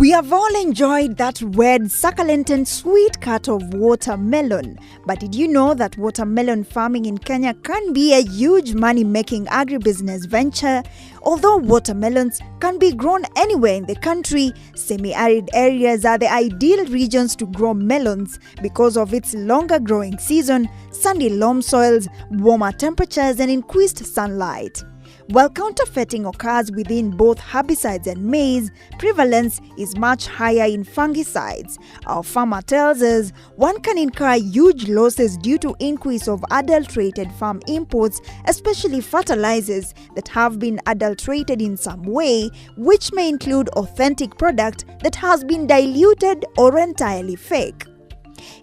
We have all enjoyed that red, succulent and sweet cut of watermelon. But did you know that watermelon farming in Kenya can be a huge money-making agribusiness venture? Although watermelons can be grown anywhere in the country, semi-arid areas are the ideal regions to grow melons because of its longer growing season, sandy loam soils, warmer temperatures and increased sunlight. While counterfeiting occurs within both herbicides and maize, prevalence is much higher in fungicides. Our farmer tells us one can incur huge losses due to increase of adulterated farm imports, especially fertilizers that have been adulterated in some way, which may include authentic product that has been diluted or entirely fake.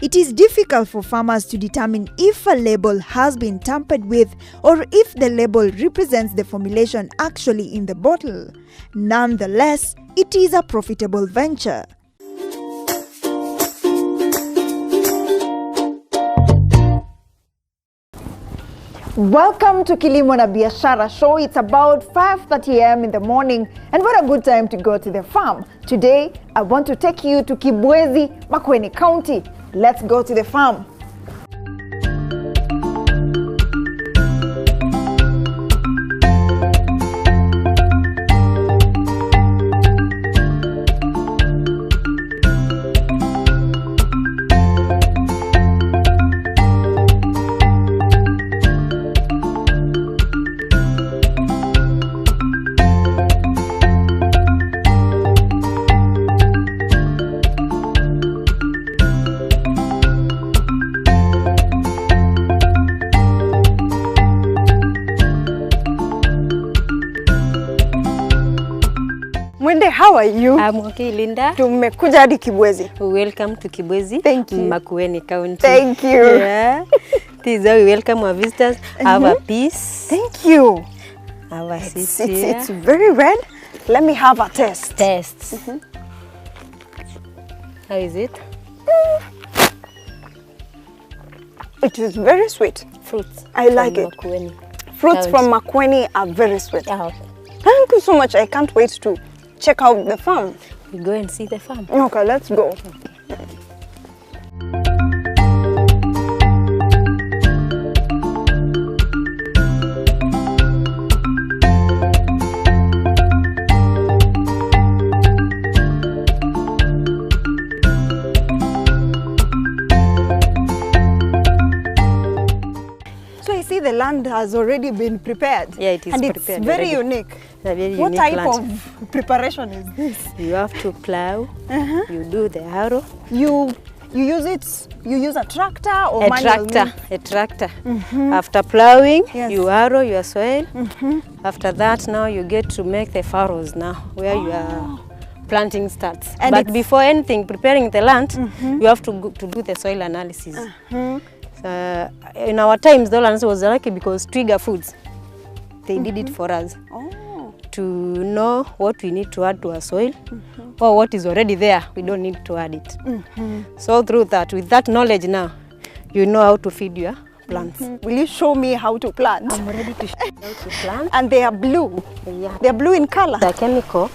It is difficult for farmers to determine if a label has been tampered with or if the label represents the formulation actually in the bottle. Nonetheless, it is a profitable venture. Welcome to Kilimo na Biashara show. It's about 5:30 a.m. in the morning, and what a good time to go to the farm. Today, I want to take you to Kibwezi, Makueni County. Let's go to the farm. Mwende, how are you? I'm okay, Linda. Tumekuja hadi Kibwezi. Welcome to Kibwezi. Thank you. Makueni County. Thank you. Yeah. This is how we welcome our visitors. Have a piece. Thank you. Have a seat here. It's very red. Let me have a taste. Taste. How is it? It is very sweet. Fruits. I like it. Makueni. Fruits from Makueni are very sweet. Oh. Thank you so much. I can't wait to check out the farm. We go and see the farm. Okay, let's go. So you see the land has already been prepared. Yeah, it is and prepared. It's very already. unique. A very What unique type plant. of preparation is this? You have to plow. You do the harrow. You use it. You use a tractor or A manual tractor. A tractor. After plowing, Yes. you harrow your soil. After that, now you get to make the furrows now, where your planting starts. And But it's- before anything, preparing the land, you have to do the soil analysis. In our times, the land was lucky because Trigger Foods, they did it for us to know what we need to add to our soil or what is already there. We don't need to add it. So through that, with that knowledge now, you know how to feed your plants. Will you show me how to plant? I'm ready to show you how to plant. And they are blue. Yeah. They are blue in color. The chemical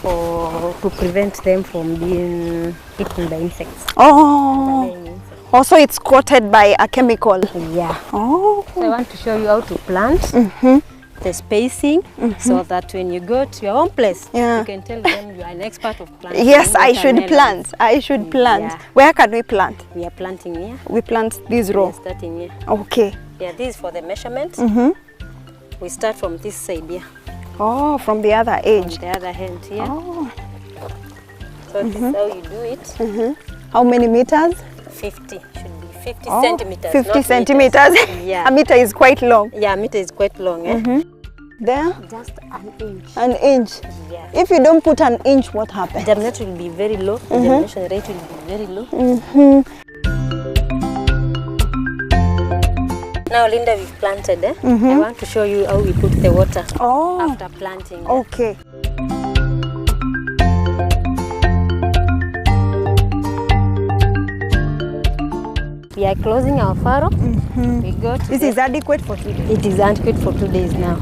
to prevent them from being eaten by insects. Oh. Also, it's coated by a chemical. Yeah. Oh. So I want to show you how to plant. The spacing, so that when you go to your own place, Yeah. you can tell them you are an expert of planting. Yes, I should watermelons. plant. I should plant. Yeah. Where can we plant? We are planting here. We plant this We row. are starting here. Okay. Yeah, this is for the measurement. We start from this side here, Oh, from the other on edge. the other hand here. Oh. So this is how you do it. How many meters? 50 should be 50 Oh, centimeters. 50 not centimeters. meters. Yeah. A meter is quite long. Yeah, meter is quite long. Eh? There, Just an inch. an inch. Yeah. If you don't put an inch, what happens? Germination will be very low. The germination rate will be very low. Now, Linda, we've planted. I want to show you how we put the water after planting. Okay. We are closing our furrow. We go to This is adequate for 2 days. It is adequate for 2 days now.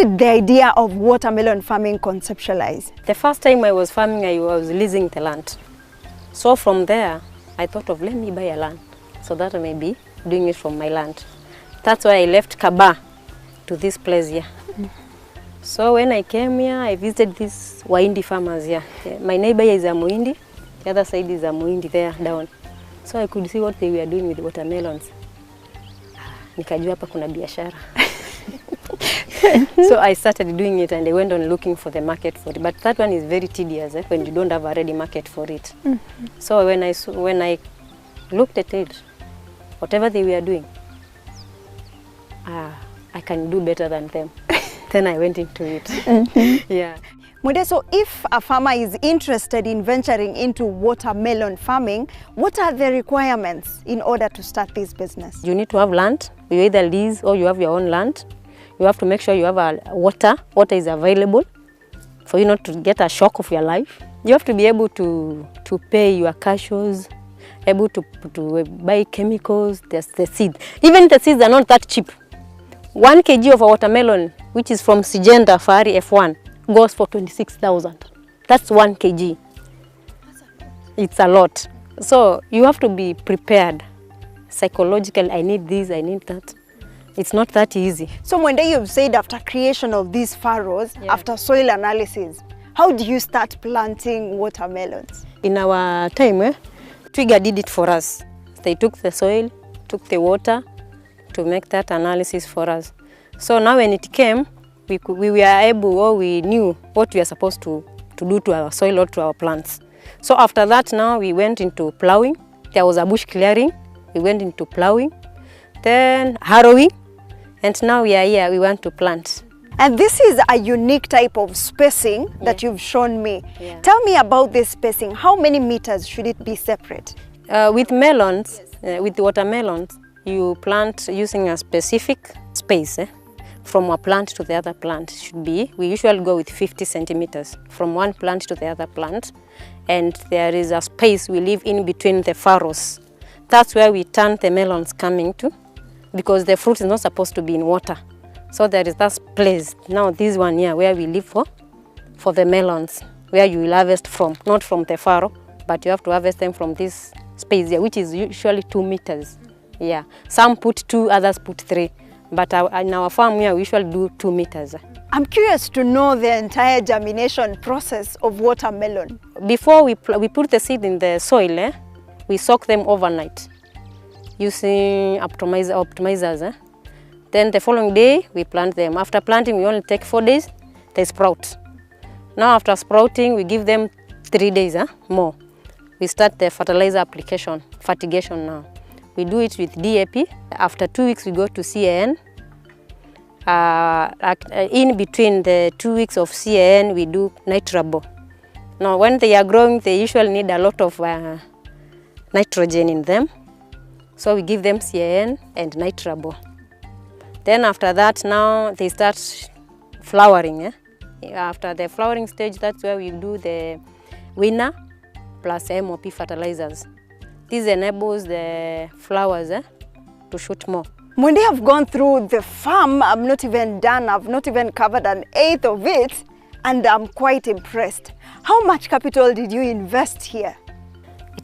did the idea of watermelon farming conceptualize? The first time I was farming, I was leasing the land. So from there, I thought of let me buy a land so that I may be doing it from my land. That's why I left Kaba to this place here. So when I came here, I visited these Wahindi farmers here. My neighbor here is a Muhindi, the other side is a Muhindi there down. So I could see what they were doing with watermelons. Nikajua hapa kuna biashara. So I started doing it and I went on looking for the market for it. But that one is very tedious when you don't have a ready market for it. So when I looked at it, whatever they were doing, I can do better than them. Then I went into it. Yeah. Mwende, so if a farmer is interested in venturing into watermelon farming, what are the requirements in order to start this business? You need to have land. You either lease or you have your own land. You have to make sure you have water is available for you not to get a shock of your life. You have to be able to pay your cashews, able to buy chemicals, there's the seed. Even the seeds are not that cheap. 1 kg of a watermelon, which is from Syngenta Fahari F1, goes for 26,000. That's 1 kg. It's a lot. So you have to be prepared psychologically. I need this, I need that. It's not that easy. So Mwende, you've said after creation of these furrows, after soil analysis, how do you start planting watermelons? In our time, Twiga did it for us. They took the soil, took the water to make that analysis for us. So now when it came, we were able, or we knew what we are supposed to do to our soil or to our plants. So after that, now we went into plowing. There was a bush clearing. We went into plowing, then harrowing, and now we are here, we want to plant. And this is a unique type of spacing that you've shown me. Tell me about this spacing. How many meters should it be separate? With melons, with watermelons, you plant using a specific space. From one plant to the other plant should be, we usually go with 50 centimeters from one plant to the other plant. And there is a space we leave in between the furrows. That's where we turn the melons coming to, because the fruit is not supposed to be in water. So there is that place. Now this one here where we leave for the melons, where you will harvest from, not from the furrow, but you have to harvest them from this space here, which is usually 2 meters. Yeah, some put 2, others put 3. But in our farm here, we usually do 2 meters. I'm curious to know the entire germination process of watermelon. Before we put the seed in the soil, we soak them overnight using optimizers. Then the following day, we plant them. After planting, we only take 4 days, they sprout. Now after sprouting, we give them 3 days more. We start the fertilizer application, fertigation now. We do it with DAP. After 2 weeks, we go to CAN. In between the 2 weeks of CAN, we do nitrabo. Now, when they are growing, they usually need a lot of nitrogen in them. So we give them CAN and nitrabo. Then after that, now they start flowering. After the flowering stage, that's where we do the winner plus MOP fertilizers. This enables the flowers to shoot more. Mwende, I've gone through the farm. I'm not even done. I've not even covered an eighth of it, and I'm quite impressed. How much capital did you invest here?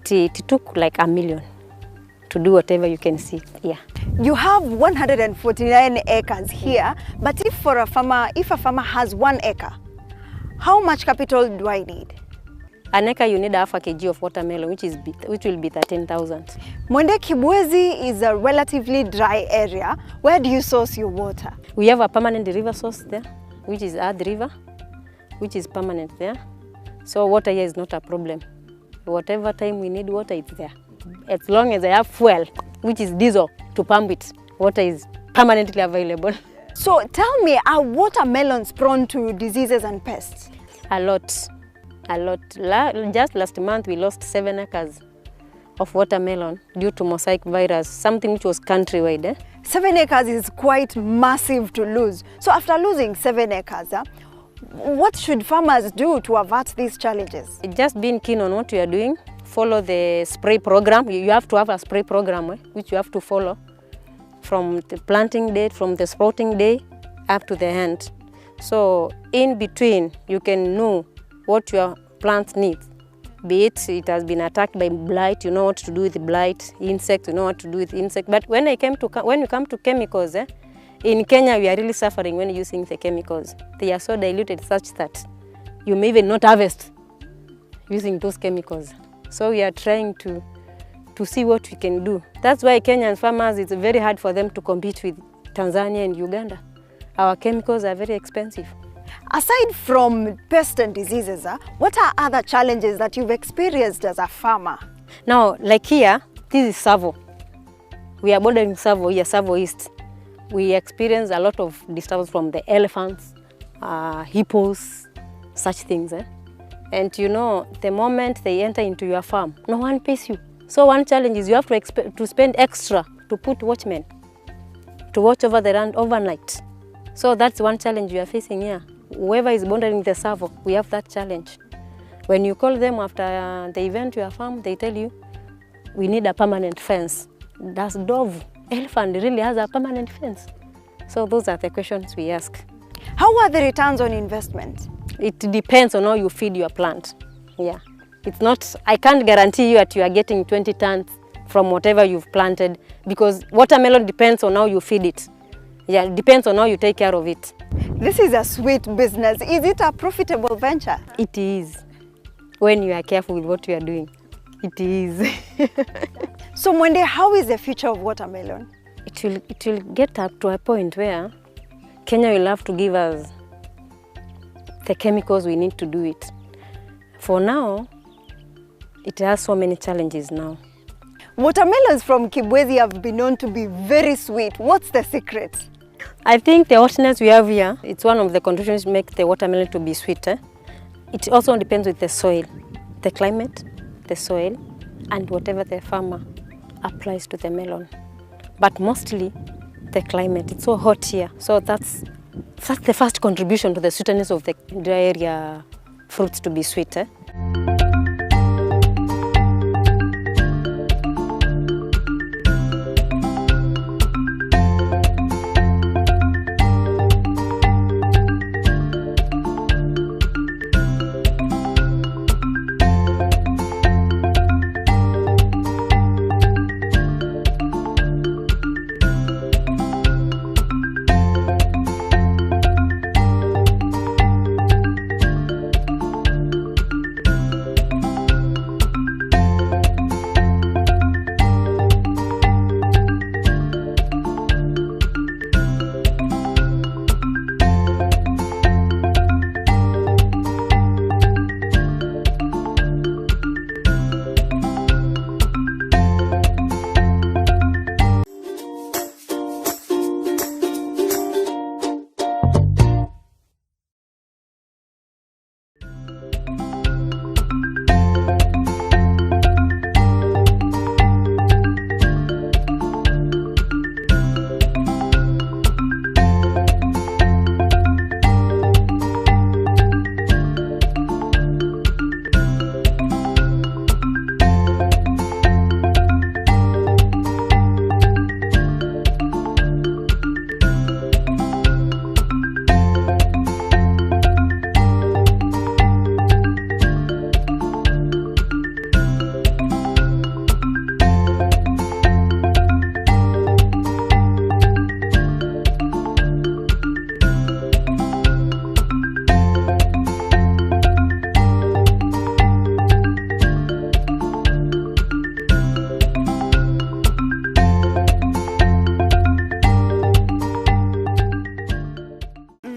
It took like $1 million to do whatever you can see here. You have 149 acres here, but if a farmer has 1 acre, how much capital do I need? An acre, you need half a kg of watermelon, which will be 13,000. Mwende, Kibwezi is a relatively dry area. Where do you source your water? We have a permanent river source there, which is Ad River, which is permanent there. So water here is not a problem. Whatever time we need water, it's there. As long as I have fuel, which is diesel, to pump it, water is permanently available. So tell me, are watermelons prone to diseases and pests? A lot. Just last month, we lost 7 acres of watermelon due to mosaic virus, something which was countrywide. 7 acres is quite massive to lose. So after losing 7 acres, what should farmers do to avert these challenges? Just being keen on what you are doing, follow the spray program. You have to have a spray program, which you have to follow from the planting date, from the sprouting day up to the end. So in between, you can know what your plant needs. Be it has been attacked by blight, you know what to do with blight, insect, you know what to do with insect. But when you come to chemicals, in Kenya we are really suffering when using the chemicals. They are so diluted such that you may even not harvest using those chemicals. So we are trying to see what we can do. That's why Kenyan farmers, it's very hard for them to compete with Tanzania and Uganda. Our chemicals are very expensive. Aside from pests and diseases, what are other challenges that you've experienced as a farmer? Now, like here, this is Savo. We are bordering Savo here, Savo East. We experience a lot of disturbance from the elephants, hippos, such things. And you know, the moment they enter into your farm, no one pays you. So one challenge is you have to spend extra to put watchmen to watch over the land overnight. So that's one challenge we are facing here. Whoever is bordering the Savo, we have that challenge. When you call them after the event to your farm, they tell you, we need a permanent fence. Does dove, elephant really has a permanent fence? So those are the questions we ask. How are the returns on investment? It depends on how you feed your plant. Yeah, it's not, I can't guarantee you that you are getting 20 tons from whatever you've planted, because watermelon depends on how you feed it. Yeah, it depends on how you take care of it. This is a sweet business. Is it a profitable venture? It is, when you are careful with what you are doing. It is. So Mwende, how is the future of watermelon? It will get up to a point where Kenya will have to give us the chemicals we need to do it. For now, it has so many challenges now. Watermelons from Kibwezi have been known to be very sweet. What's the secret? I think the hotness we have here, it's one of the conditions that make the watermelon to be sweeter. It also depends with the soil, the climate, the soil, and whatever the farmer applies to the melon. But mostly the climate. It's so hot here, so that's the first contribution to the sweetness of the dry area fruits to be sweeter.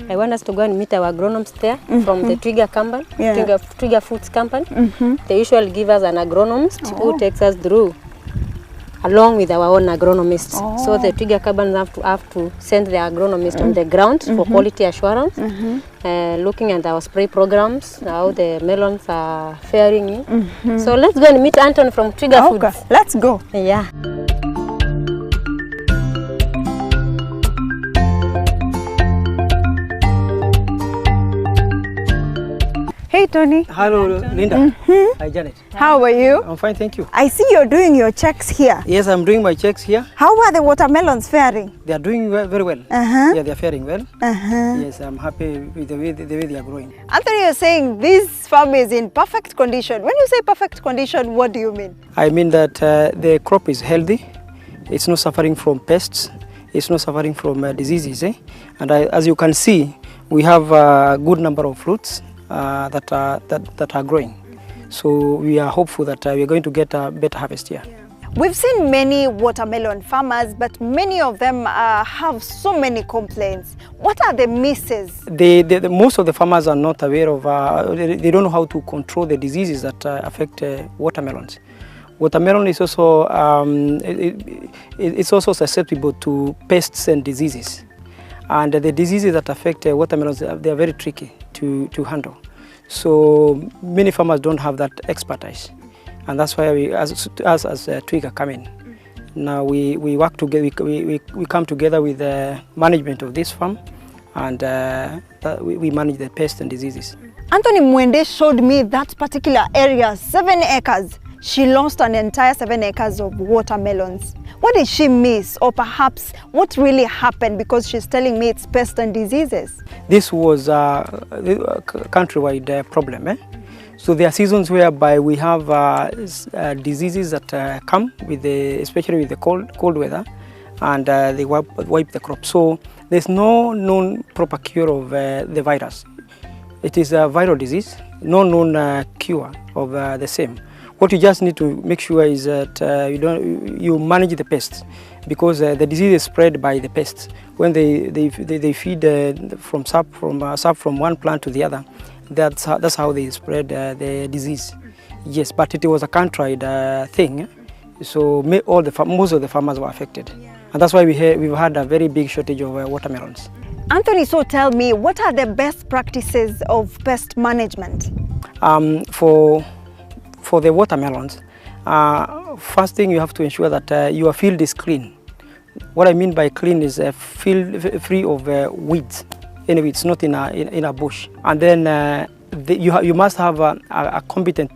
I want us to go and meet our agronomists there from the Twiga company, Twiga Foods company. They usually give us an agronomist who takes us through along with our own agronomist. So the Twiga company have to send the agronomist on the ground for quality assurance, looking at our spray programs, how the melons are faring. So let's go and meet Anton from Twiga Foods. Let's go. Yeah. Hey Tony. Hello, Linda. Hi, Janet. How are you? I'm fine, thank you. I see you're doing your checks here. Yes, I'm doing my checks here. How are the watermelons faring? They are doing very well. Yeah, they are faring well. Yes, I'm happy with the way they are growing. Anthony, you're saying this farm is in perfect condition. When you say perfect condition, what do you mean? I mean that the crop is healthy. It's not suffering from pests. It's not suffering from diseases. And as you can see, we have a good number of fruits that are growing. So we are hopeful that we are going to get a better harvest here. We've seen many watermelon farmers, but many of them have so many complaints. What are the misses? Most of the farmers are not aware of, they don't know how to control the diseases that affect watermelons. Watermelon is also, it's also susceptible to pests and diseases. And the diseases that affect watermelons, they are very tricky to handle. So many farmers don't have that expertise. And that's why we, as Twiga come in. Now we work together, we come together with the management of this farm, and we manage the pests and diseases. Anthony Mwende showed me that particular area, 7 acres. She lost an entire 7 acres of watermelons. What did she miss, or perhaps what really happened, because she's telling me it's pests and diseases? This was a countrywide problem. So there are seasons whereby we have diseases that come with especially with the cold weather, and they wipe the crop. So there's no known proper cure of the virus. It is a viral disease, no known cure of the same. What you just need to make sure is that you manage the pests, because the disease is spread by the pests. When they feed from sap from one plant to the other, that's how they spread the disease. Yes, but it was a countrywide thing, so most of the farmers were affected, and that's why we've had a very big shortage of watermelons. Anthony, so tell me, what are the best practices of pest management? For the watermelons, first thing you have to ensure that your field is clean. What I mean by clean is a field free of weeds. Anyway, it's not in a bush. And then you must have a competent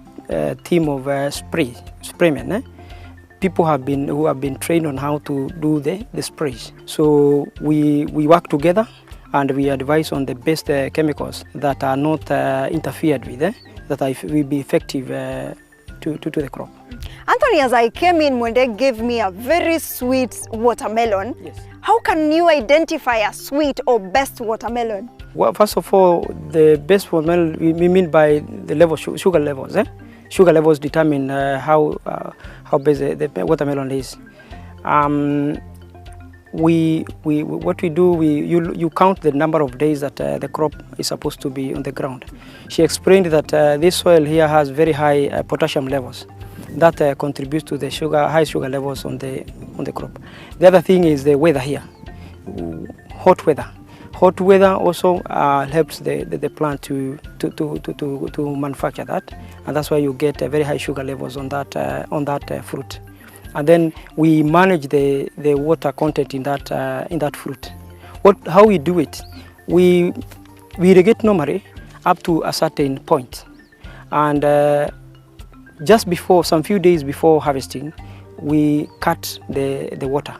team of spraymen. People who have been trained on how to do the sprays. So we work together, and we advise on the best chemicals that are not interfered with, that will be effective to the crop. Anthony, as I came in, Mwende gave me a very sweet watermelon. Yes. How can you identify a sweet or best watermelon? Well, first of all, the best watermelon we mean by the level sugar levels. Sugar levels determine how best the watermelon is. What we do, you count the number of days that the crop is supposed to be on the ground. She explained that this soil here has very high potassium levels. That contributes to the high sugar levels on the crop. The other thing is the weather here, hot weather. Hot weather also helps the plant to manufacture that, and that's why you get very high sugar levels on that fruit. And then we manage the water content in that fruit. How we do it? We irrigate normally up to a certain point, and just before, some few days before harvesting, we cut the water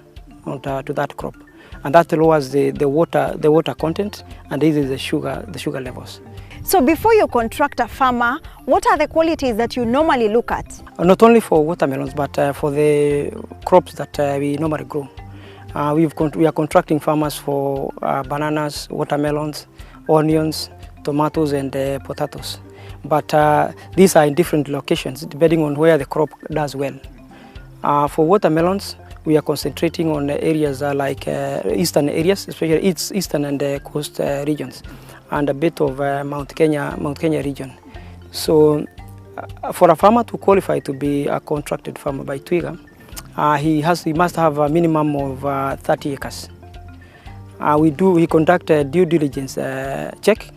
onto that crop, and that lowers the water content, and this is the sugar levels. So before you contract a farmer, what are the qualities that you normally look at? Not only for watermelons, but for the crops that we normally grow. We are contracting farmers for bananas, watermelons, onions, tomatoes, and potatoes. But these are in different locations, depending on where the crop does well. For watermelons, we are concentrating on areas like eastern areas, especially eastern and coast regions, and a bit of Mount Kenya region. So for a farmer to qualify to be a contracted farmer by Twiga, he must have a minimum of 30 acres. We conduct a due diligence check,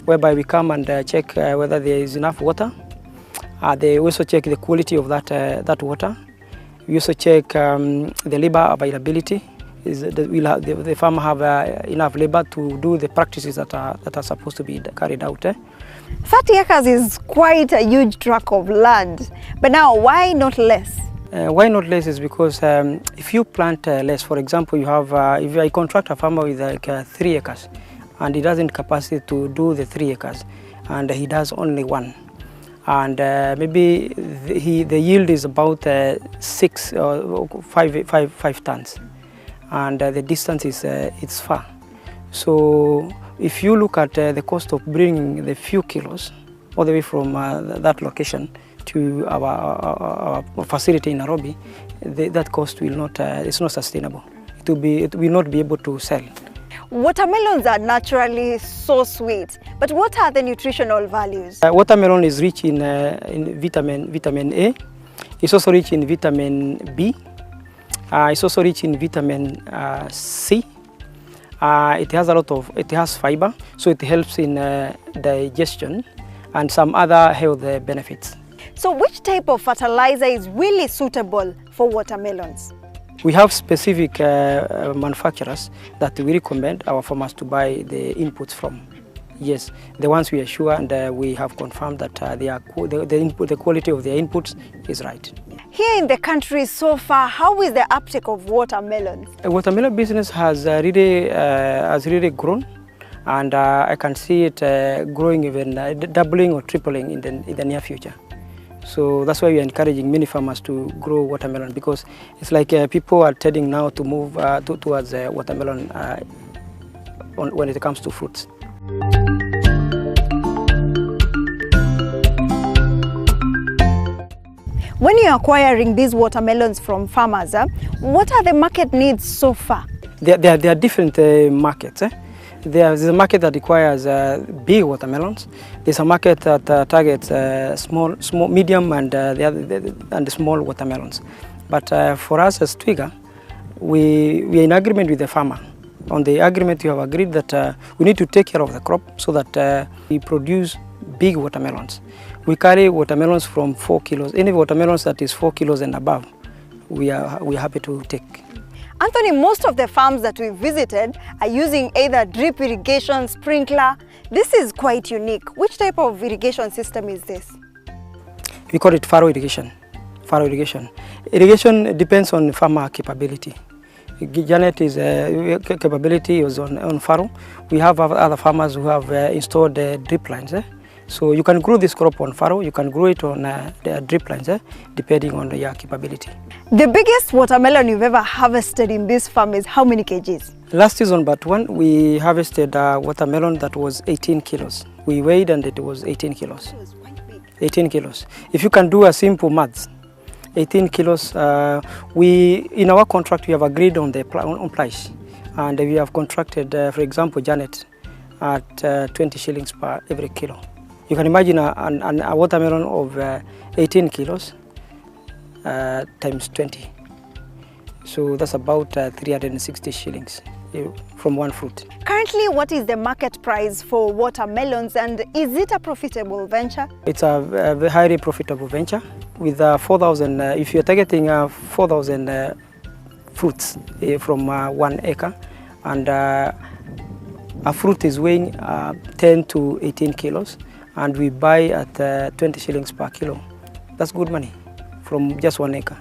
whereby we come and check whether there is enough water. They also check the quality of that water. We also check the labor availability. The farmer have enough labor to do the practices that are supposed to be carried out. 30 acres is quite a huge tract of land. But now, why not less? Why not less is because if you plant less, for example, you have, if I contract a farmer with like 3 acres and he doesn't capacity to do the 3 acres and he does only 1, and maybe the yield is about 6 or 5 tons, and the distance is it's far. So if you look at the cost of bringing the few kilos all the way from that location to our facility in Nairobi, that cost will not, it's not sustainable. It will not be able to sell. Watermelons are naturally so sweet, but what are the nutritional values? Watermelon is rich in vitamin A. It's also rich in vitamin B. It's also rich in vitamin C. It has fiber, so it helps in digestion and some other health benefits. So which type of fertilizer is really suitable for watermelons? We have specific manufacturers that we recommend our farmers to buy the inputs from. Yes, the ones we are sure and we have confirmed that the quality of their inputs is right. Here in the country so far, how is the uptake of watermelons? The watermelon business has really grown, and I can see it growing, even doubling or tripling in the near future. So that's why we are encouraging many farmers to grow watermelon, because it's like people are tending now to move towards watermelon when it comes to fruits. When you're acquiring these watermelons from farmers, what are the market needs so far? There are different markets. There's a market that requires big watermelons. There's a market that targets small, medium, and the small watermelons. But for us as Twiga, we are in agreement with the farmer. On the agreement, we have agreed that we need to take care of the crop so that we produce big watermelons. We carry watermelons from 4 kilos. Any watermelons that is 4 kilos and above, we are happy to take. Anthony, most of the farms that we visited are using either drip irrigation, sprinkler. This is quite unique. Which type of irrigation system is this? We call it furrow irrigation. Furrow irrigation. Irrigation depends on farmer capability. Janet is capability is on furrow. We have other farmers who have installed drip lines. So you can grow this crop on furrow, you can grow it on the drip lines, depending on your capability. The biggest watermelon you've ever harvested in this farm is how many kgs? Last season, but one, we harvested a watermelon that was 18 kilos. We weighed and it was 18 kilos. It was quite big. 18 kilos. If you can do a simple maths, 18 kilos, in our contract we have agreed on the price. And we have contracted, for example, Janet at 20 shillings per every kilo. You can imagine a watermelon of 18 kilos times 20. So that's about 360 shillings from one fruit. Currently, what is the market price for watermelons, and is it a profitable venture? It's a highly profitable venture with 4,000, if you're targeting 4,000 fruits from 1 acre, and a fruit is weighing 10 to 18 kilos. And we buy at 20 shillings per kilo. That's good money from just 1 acre.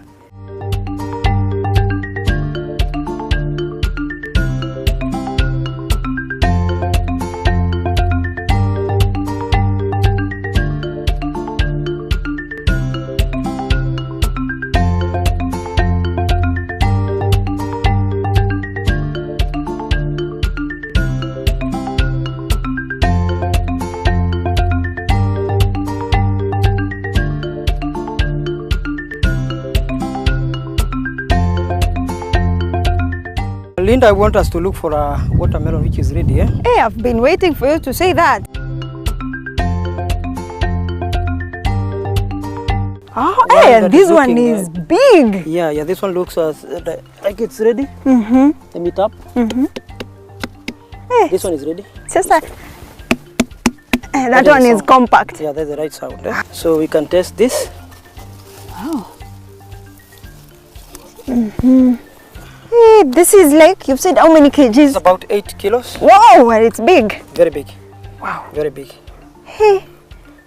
Linda, I want us to look for a watermelon which is ready. Hey, I've been waiting for you to say that. Oh, Well, hey, that and this is one looking, is big. Yeah, this one looks like it's ready. Let me tap. Hey, This one is ready. just that. That That is one the is sound. compact. Yeah, that's the right sound. So we can test this. Wow. Hey, this is like, you've said how many It's kgs? about 8 kilos. Wow, and it's big. Very big. Wow. Very big. Hey,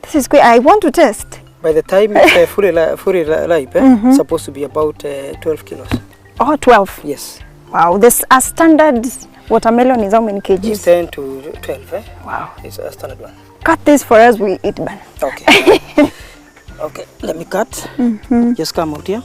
This is great. I want to test. By the time it's fully ripe, it's supposed to be about 12 kilos. Oh, 12. Yes. Wow, this a standard watermelon is how many It's kgs? 10 to 12. Wow. It's a standard one. Cut this for us, we eat, man. Okay. Okay, let me cut. Just come out here.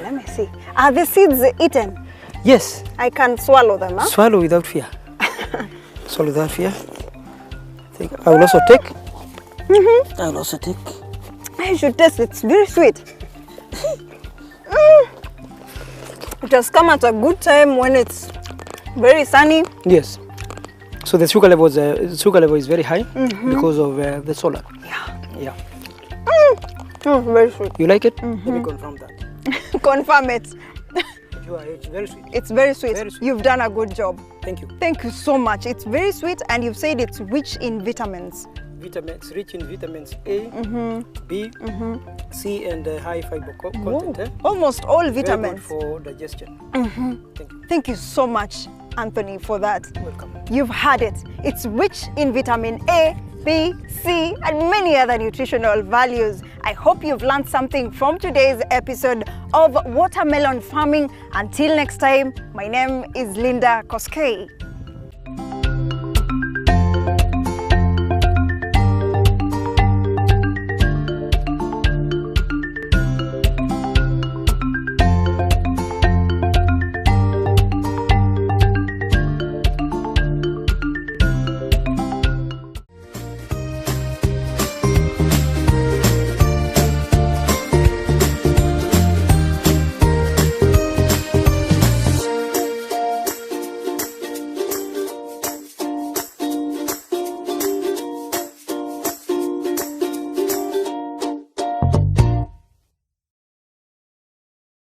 Let me see. Are the seeds eaten? Yes. I can swallow them, huh? Swallow without fear. Swallow without fear. I will also take. I will also take. I should taste it. It's very sweet. It has come at a good time when it's very sunny. Yes. So the sugar level is very high because of the solar. Yeah. Oh, very sweet. You like it? Let me confirm that. Confirm it. It's very sweet. It's very sweet. Very sweet. You've done a good job. Thank you. Thank you so much. It's very sweet, and you've said it's rich in vitamins. It's rich in vitamins A, B, C, and high fiber content. Almost all Very good vitamins. for digestion. Thank you. Thank you so much, Anthony, for that. Welcome. You've had it. It's rich in vitamin A, B, C, and many other nutritional values. I hope you've learned something from today's episode of watermelon farming. Until next time, my name is Linda Koskei.